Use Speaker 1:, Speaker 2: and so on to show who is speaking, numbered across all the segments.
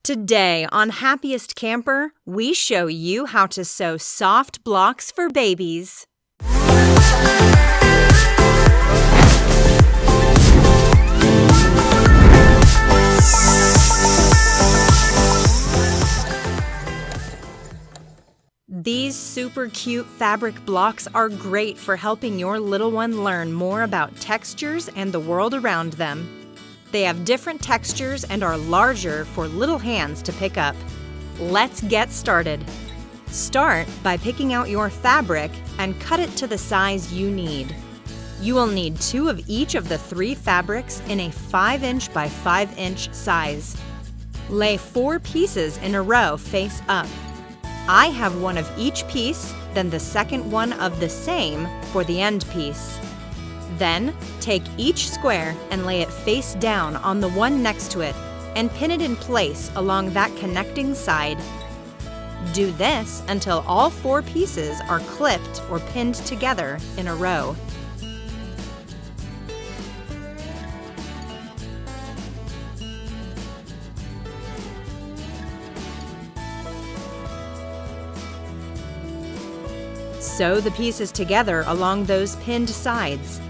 Speaker 1: Today on Happiest Camper, we show you how to sew soft blocks for babies. These super cute fabric blocks are great for helping your little one learn more about textures and the world around them. They have different textures and are larger for little hands to pick up. Let's get started. Start by picking out your fabric and cut it to the size you need. You will need 2 of each of the 3 fabrics in a 5" by 5" size. Lay 4 pieces in a row face up. I have 1 of each piece, then the second one of the same for the end piece. Then, take each square and lay it face down on the one next to it and pin it in place along that connecting side. Do this until all 4 pieces are clipped or pinned together in a row. Sew the pieces together along those pinned sides.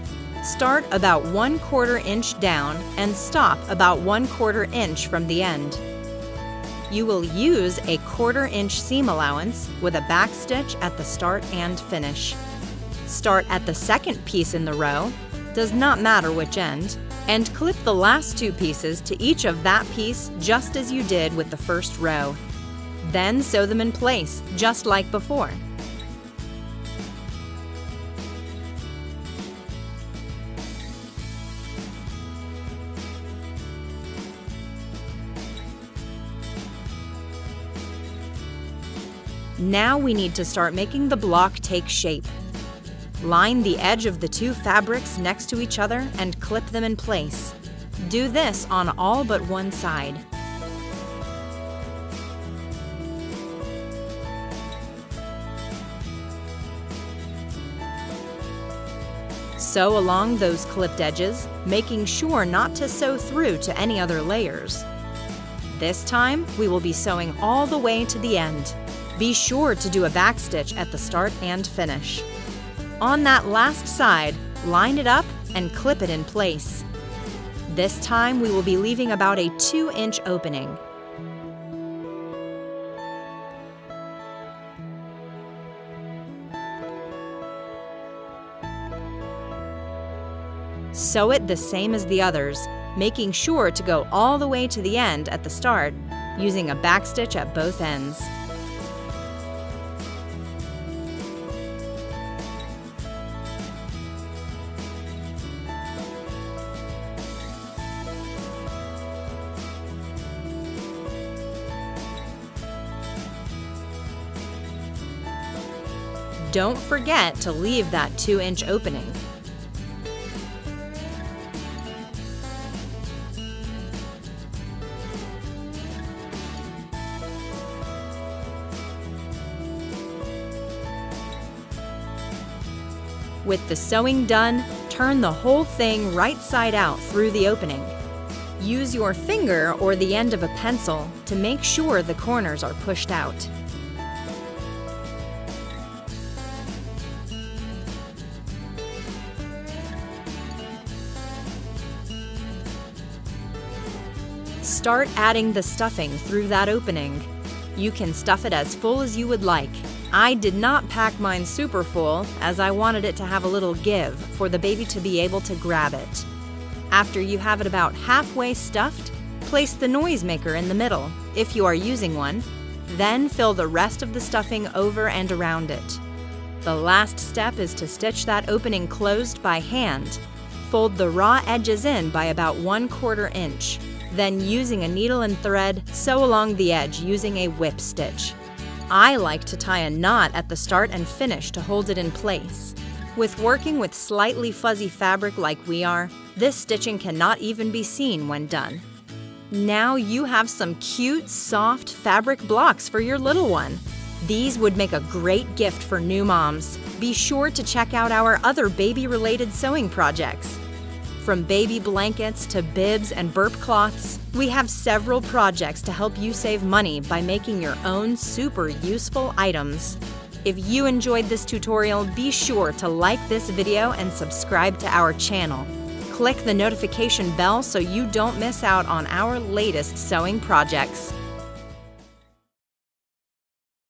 Speaker 1: Start about 1/4 inch down and stop about 1/4 inch from the end. You will use a 1/4 inch seam allowance with a back stitch at the start and finish. Start at the second piece in the row, does not matter which end, and clip the last 2 pieces to each of that piece just as you did with the first row. Then sew them in place, just like before. Now we need to start making the block take shape. Line the edge of the 2 fabrics next to each other and clip them in place. Do this on all but one side. Sew along those clipped edges, making sure not to sew through to any other layers. This time, we will be sewing all the way to the end. Be sure to do a backstitch at the start and finish. On that last side, line it up and clip it in place. This time we will be leaving about a 2" opening. Sew it the same as the others, making sure to go all the way to the end at the start, using a backstitch at both ends. Don't forget to leave that 2" opening. With the sewing done, turn the whole thing right side out through the opening. Use your finger or the end of a pencil to make sure the corners are pushed out. Start adding the stuffing through that opening. You can stuff it as full as you would like. I did not pack mine super full as I wanted it to have a little give for the baby to be able to grab it. After you have it about halfway stuffed, place the noisemaker in the middle, if you are using one. Then fill the rest of the stuffing over and around it. The last step is to stitch that opening closed by hand. Fold the raw edges in by about 1/4 inch. Then, using a needle and thread, sew along the edge using a whip stitch. I like to tie a knot at the start and finish to hold it in place. With working with slightly fuzzy fabric like we are, this stitching cannot even be seen when done. Now you have some cute, soft fabric blocks for your little one. These would make a great gift for new moms. Be sure to check out our other baby-related sewing projects. From baby blankets to bibs and burp cloths, We have several projects to help you save money by making your own super useful items. If you enjoyed this tutorial, be sure to like this video and subscribe to our channel. Click the notification bell so you don't miss out on our latest sewing projects.